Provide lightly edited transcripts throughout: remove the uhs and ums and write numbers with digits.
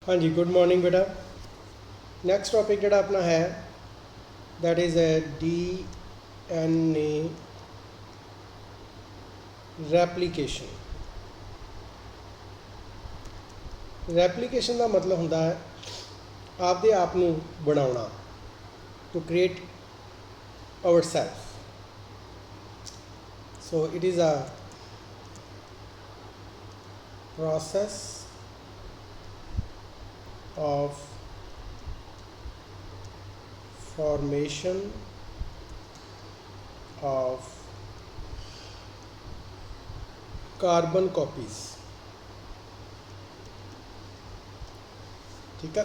हाँ जी, good morning बेटा। नेक्स्ट टॉपिक जोड़ा अपना है that is a DNA replication. Replication का मतलब होंदा है आपदे आप नूं बनाउणा, to create our self. So it is a process of formation of carbon copies। ठीक है।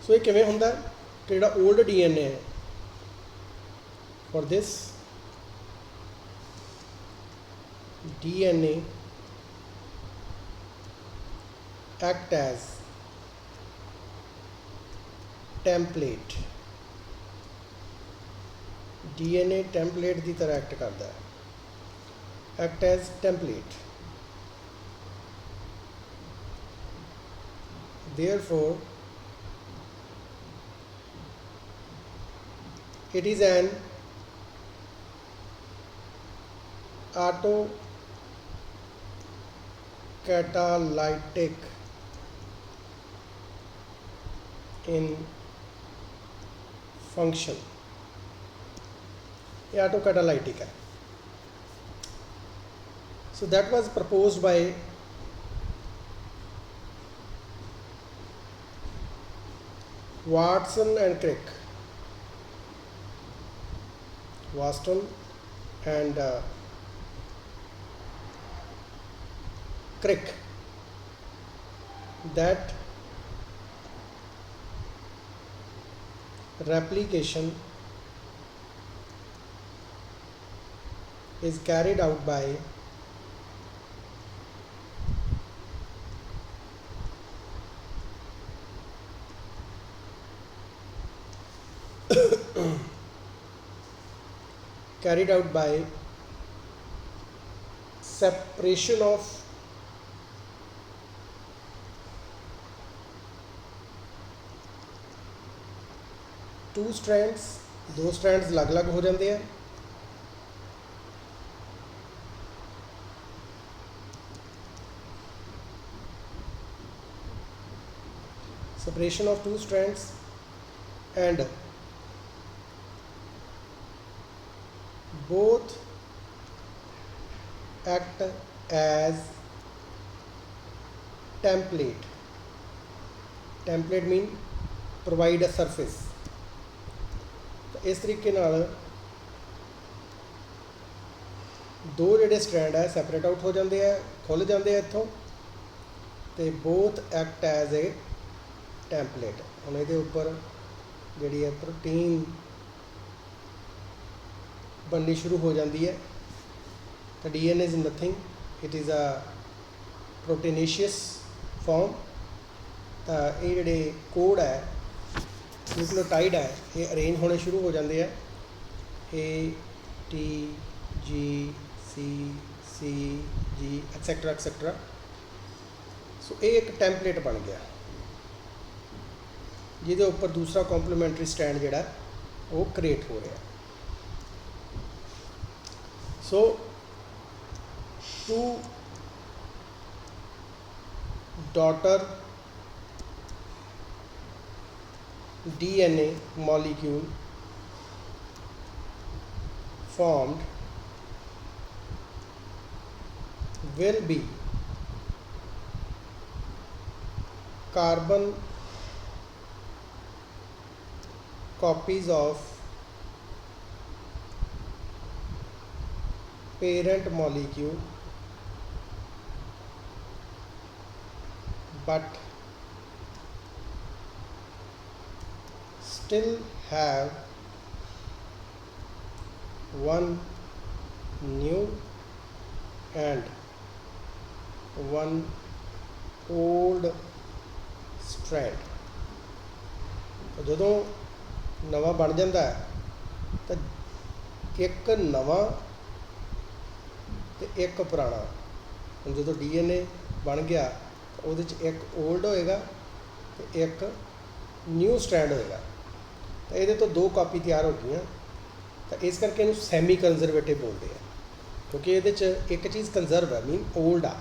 सो ये किवें हुंदा है कि जिहड़ा ओल्ड DNA है for this DNA act as template। DNA template की तरह एक्ट करता है, act as template। Therefore it is an autocatalytic in function। ये autocatalytic है। So that was proposed by Watson and Crick। Watson and Crick, that replication is carried out by separation of two strands। दो strands अलग अलग हो जाते हैं। Separation of two strands and both act as template। Template mean provide a surface। तो इस तरीके नाल दो जिहड़े स्ट्रैंड है सैपरेट आउट हो जाते हैं, खुल जाते हैं इत्थों, तो both act as a template. हुण इहदे उपर जिहड़ी है प्रोटीन बननी शुरू हो जाती है। तो DNA is nothing, it is a proteinaceous form. तो ये जिहड़े कोड है न्यूक्लियोटाइड है ये अरेंज होने शुरू हो जाते हैं, ATGCCG एक्सैक्ट्रा एक्सैक्ट्रा। सो ये एक टैंपलेट बन गया जिहदे उपर दूसरा कॉम्पलीमेंट्री स्टैंड जिहड़ा वो क्रिएट हो रहा है। So two daughter DNA molecule formed will be carbon copies of parent molecule, but still have one new and one old strand। तो जदों नवा बन जाता है तो एक नवा तो एक पुराना। हम जो DNA बन गया ਉਹਦੇ 'ਚ ਇੱਕ ओल्ड होएगा ਤੇ ਇੱਕ न्यू स्ट्रैंड होएगा। तो ये तो दो कापी तैयार हो गई। तो इस करके इन्हू सैमी कंजरवेटिव बोलते हैं, क्योंकि ये एक चीज़ कंजर्व है, मीन ओल्ड आ,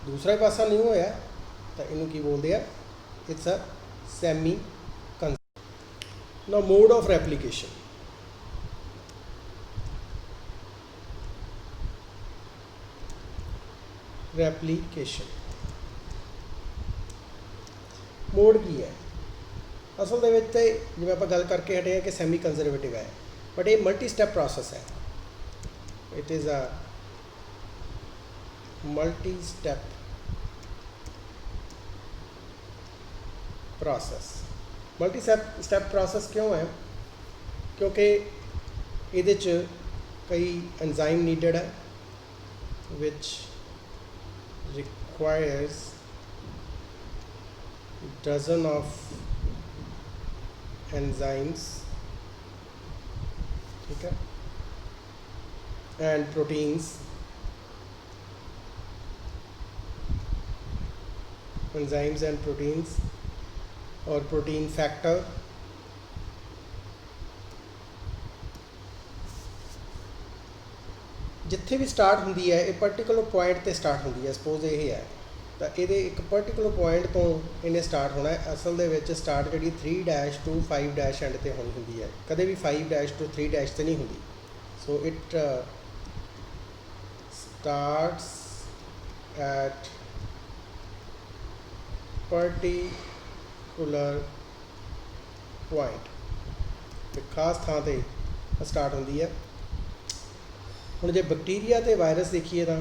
दूसरा पासा न्यू होया, तो इनू की बोलते हैं, it's a semi conserve. Now mode of replication. Replication mode की है असल दे विच, जिवें आपां गल करके हटे हैं कि सैमी कंजरवेटिव है, बट ये मल्टी स्टैप प्रोसैस है। It is a multi step process. Multi step process क्यों है? क्योंकि ये कई एंजाइम नीडेड है विच requires dozen of enzymes, ठीक है, and proteins, enzymes and proteins और protein factor, जिथे भी स्टार्ट होंगी है, एक पर्टिकुलर पॉइंट ते स्टार्ट होंगी है। सपोज ये है तो ये एक पर्टिकुलर पॉइंट तो इन्हें स्टार्ट होना है। असल दे स्टार्ट जी 3 टू 5 एंड ते होनी होंगी है, कदे भी 5 टू 3 ते नहीं होंगी। So it starts at particular point, एक खास थां ते स्टार्ट होंगी है। हुण जे बैक्टीरिया ते वायरस देखिए तो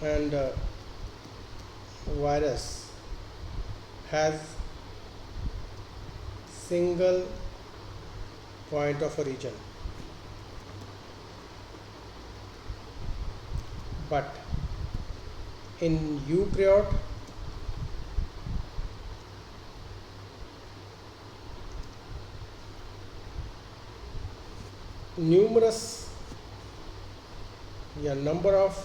and virus has single point of origin, but in eukaryote numerous या number of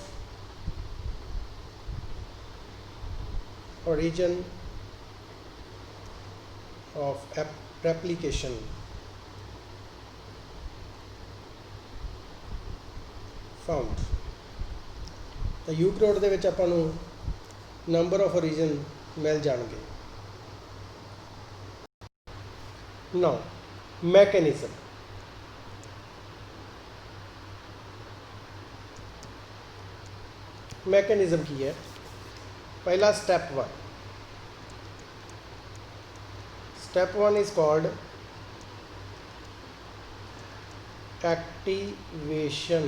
origin of replication found। तो यूकैरियोट दे विच आपां नूं नंबर ऑफ ओरिजिन मिल जाएंगे। Now mechanism. मैकेनिज्म की है? पहला step 1। Step 1 is called activation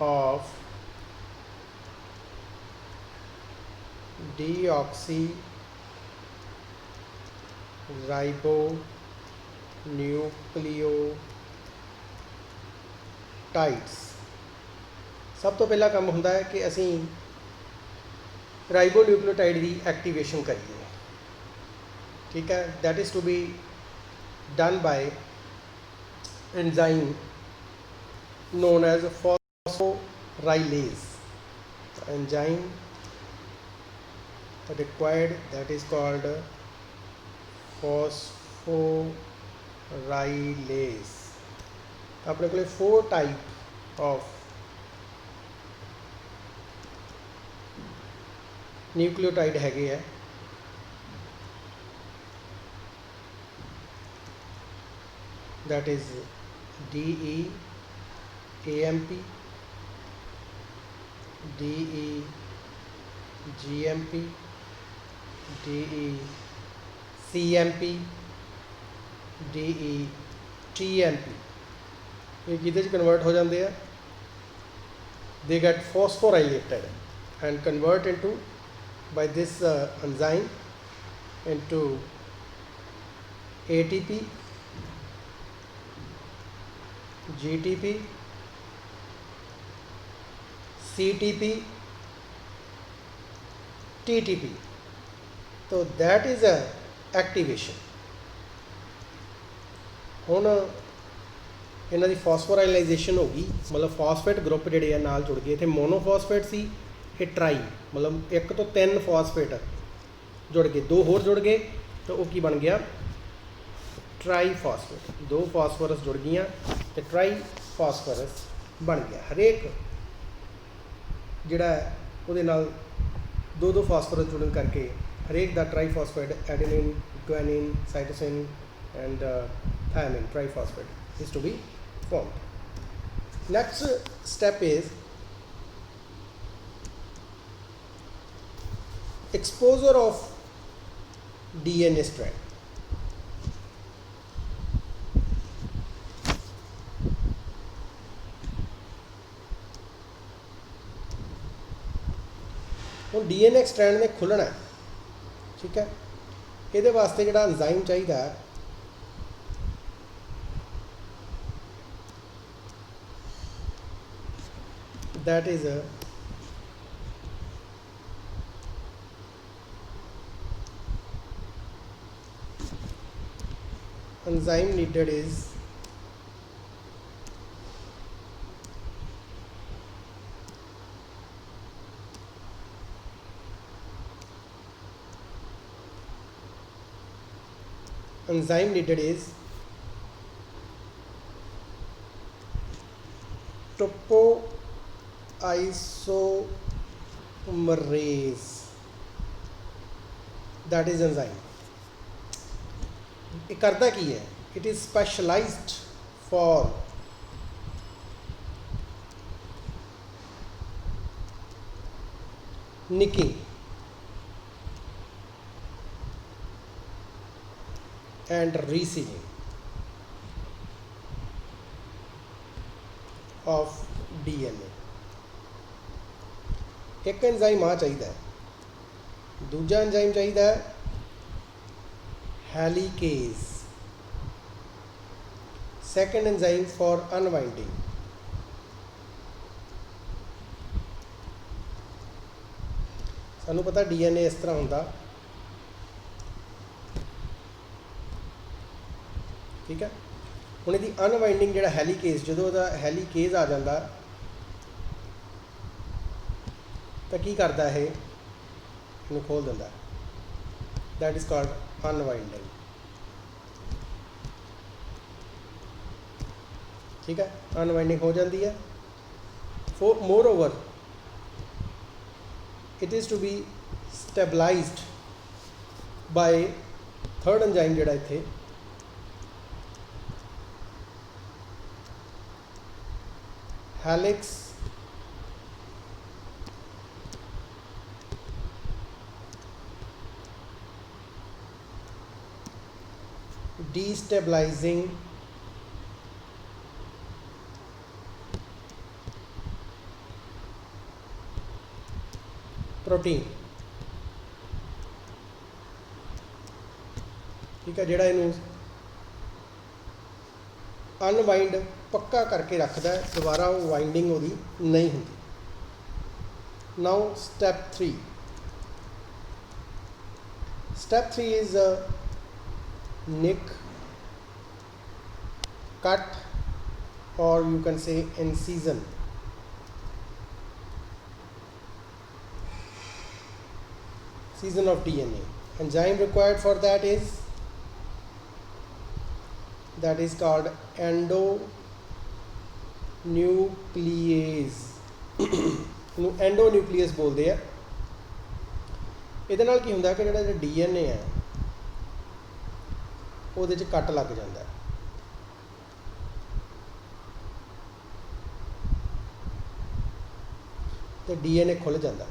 of deoxyribonucleotides. सब तो पहला काम होंदा है कि असी राइबोन्यूक्लियोटाइड की एक्टिवेशन करिए, ठीक है। That is to be done by enzyme known as phosphorylase. Enzyme required, that is called phosphorylase। अपने को 4 टाइप ऑफ न्यूक्लियोटाइड हैगे है। That is DEAMP, DEGMP, DECMP, DETMP। ये किधर कन्वर्ट हो जाते हैं? They get phosphorylated and convert into by this enzyme into ATP, GTP, CTP, TTP। तो that is a activation। हुण इन्हां दी फॉस्फोराइलाइजेशन हो गई, मतलब फॉस्फेट ग्रुप जिहड़े आ नाल जुड़ गए। इत्थे मोनोफॉस्फेट सी, ये ट्राई, मतलब 1 तो 3 फॉस्फेट जुड़ गए, 2 होर जुड़ गए तो वो की बन गया ट्राई फॉस्फेट। 2 फॉस्फोरस जुड़ गई तो ट्राई फॉस्फोरस बन गया। हरेक जिहड़ा उहदे नाल 2-2 फॉस्फोरस जुड़न करके हरेक दा try phosphate adenine, guanine, cytosine and thiamine triphosphate is to be formed. Next step is exposure of DNA strand. ਹੁਣ DNA स्ट्रैंड ने खुलना है, ठीक है। ये वास्ते जो एंजाइम चाहिए that is a enzyme needed is topoisomerase, that is enzyme. ये करता की है, it is specialized for nicking and resealing of DNA. एक एंजाइम आ चाहिए, दूजा एंजाइम चाहिए helicase, second enzyme for unwinding. सानू पता DNA इस तरह होंदा, ठीक है। हुण इहदी अनवाइंडिंग जिहड़ा हेलिकेज, जदों इहदा हेलिकेज आ जांदा तो की करता है, इहनूं खोल दिंदा, दैट इज़ कॉल्ड अनवाइंडिंग, ठीक है। अनवाइंडिंग हो जाती है। Moreover it is to be stabilized by third enzyme जिहड़ा इत्थे हेलिक्स destabilizing प्रोटीन, ठीक है, जिहड़ा इनू अनवाइंड पक्का करके रखता है, दोबारा वो वाइंडिंग वो नहीं होती। Now step 3 is nick, cut, or you can say incision. Incision of DNA. Enzyme required for that is called endonuclease. ਇਹਨੂੰ एंडोन्यूक्लीएस बोलते हैं। ਇਹਦੇ ਨਾਲ ਕੀ ਹੁੰਦਾ ਕਿ ਜਿਹੜਾ DNA है ਉਹਦੇ 'ਚ ਕੱਟ ਲੱਗ ਜਾਂਦਾ ਤੇ DNA ਖੁੱਲ ਜਾਂਦਾ,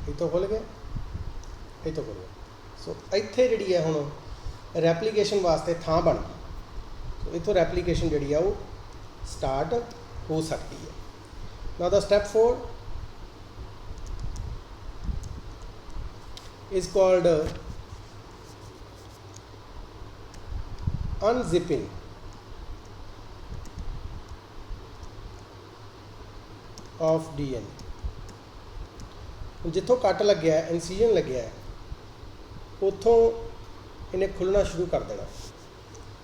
ਇੱਥੋਂ ਖੁੱਲ ਗਿਆ, ਇੱਥੋਂ ਖੁੱਲ ਗਿਆ। ਸੋ ਇੱਥੇ ਜਿਹੜੀ ਹੈ ਹੁਣ ਰੈਪਲੀਕੇਸ਼ਨ ਵਾਸਤੇ ਥਾਂ ਬਣ ਗਈ, ਸੋ ਇੱਥੋਂ ਰੈਪਲੀਕੇਸ਼ਨ ਜਿਹੜੀ ਆ ਉਹ ਸਟਾਰਟ ਹੋ ਸਕਦੀ ਹੈ। Now the step 4 is called unzipping of DNA. जिथों कट लग्या है, इंसीजन लग्या है, उतों इन्हें खुलना शुरू कर देना।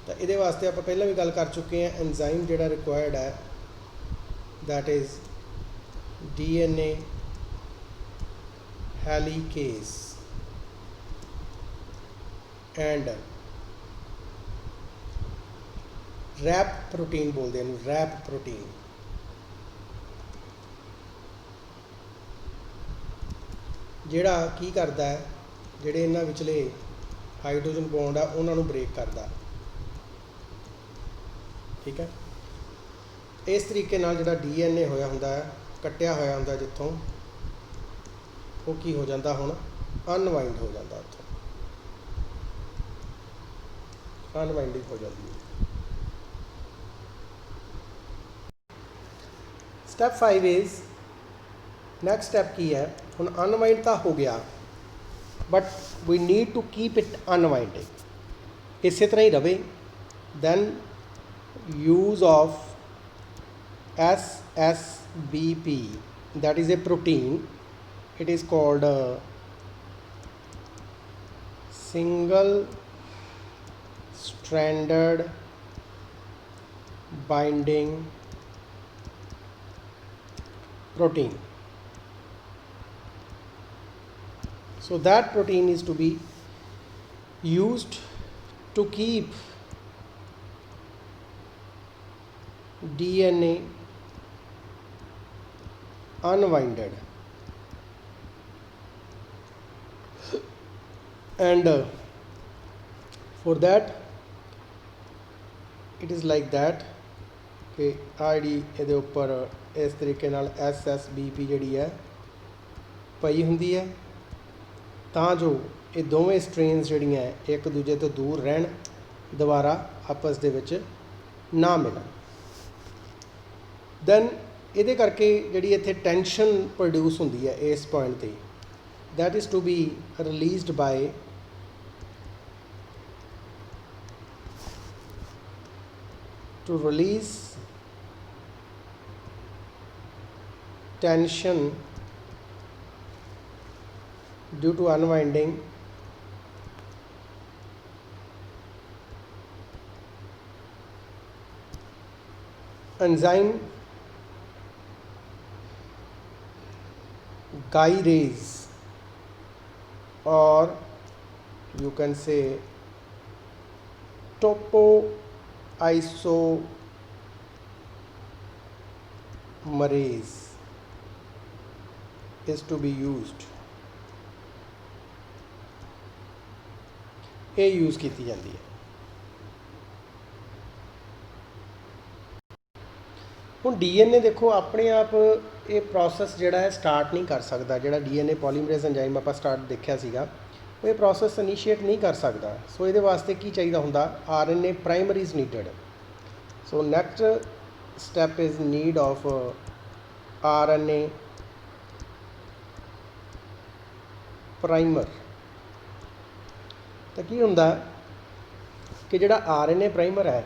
तो ये वास्ते आप पहले भी गल कर चुके हैं, एंजाइम जिहड़ा रिक्वायर्ड है that is DNA helicase and rep protein बोलते हैं, रैप प्रोटीन। जिहड़ा की करता है, जिहड़े इन्हां विचले हाइड्रोजन बॉन्ड आ उन्होंने ब्रेक करता, ठीक है। इस तरीके नाल जिहड़ा DNA होया हुंदा है, कट्टिया होया हुंदा जिथों, वो की हो जाता हुण अनवाइंड हो जाता, उत्थों अनवाइंडिंग हो जाती है। स्टैप 5 इज़, नैक्सट स्टैप की है, हुण अनवाइंड तो हो गया but we need to keep it unwinding, इस तरह ही रहे। Then use of SSBP, that is a protein, it is called single stranded binding protein. So that protein is to be used to keep DNA unwinded, and for that it is like that कि ID ये उपर इस तरीके नाल SSBP जिहड़ी है पई हुंदी है, तां जो ये दोवें स्ट्रेन्स जिहड़ियां एक दूजे तो दूर रहन, दोबारा आपस दे विच ना मिलन। दैन इहदे करके जिहड़ी इत्थे टेंशन प्रोड्यूस हुंदी है इस पॉइंट ते, that is to be released by to release tension due to unwinding enzyme gyrase, or you can say topoisomerase is to be used, ये यूज़ की जाती है। हुण DNA देखो अपने आप ये प्रोसैस जिहड़ा है स्टार्ट नहीं कर सकता, जिहड़ा DNA पॉलीमरेज एंजाइम आपां स्टार्ट देखिया सीगा, वो ये प्रोसैस इनीशिएट नहीं कर सकता। सो ये वास्ते की चाहिए हुंदा, RNA primer is needed. So next step is need of RNA primer. तो की हुंदा कि जिहड़ा RNA प्राइमर है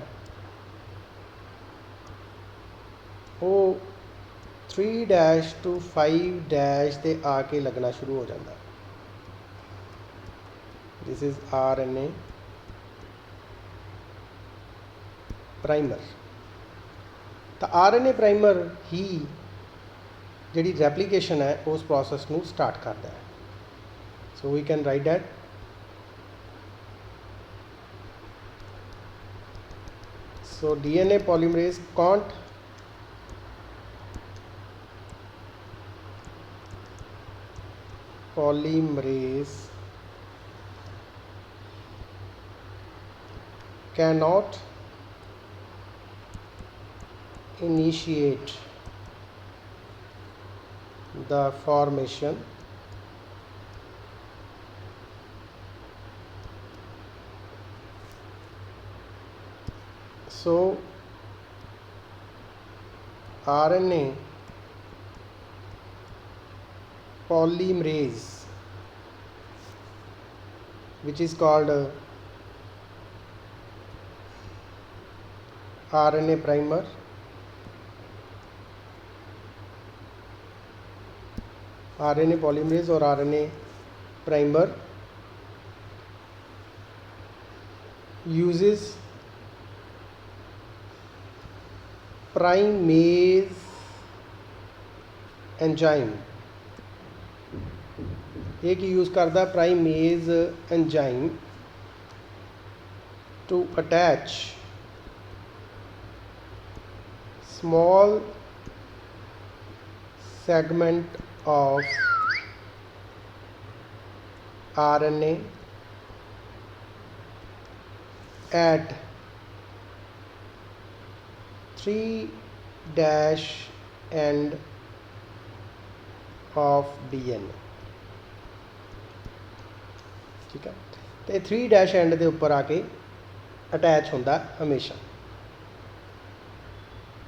वो 3' to 5' ते आके लगना शुरू हो जाता। This is RNA primer. तो RNA प्राइमर ही जिहड़ी रेप्लीकेशन है उस प्रोसैस नूं स्टार्ट करता है। So we can write that so DNA polymerase can't cannot initiate the formation so RNA polymerase, which is called RNA primer, RNA polymerase और RNA primer uses primase enzyme, ये की use करता primase enzyme to attach small segment of RNA at 3' end of DNA। ठीक है, तो 3' end के उपर आके अटैच होंदा हमेशा।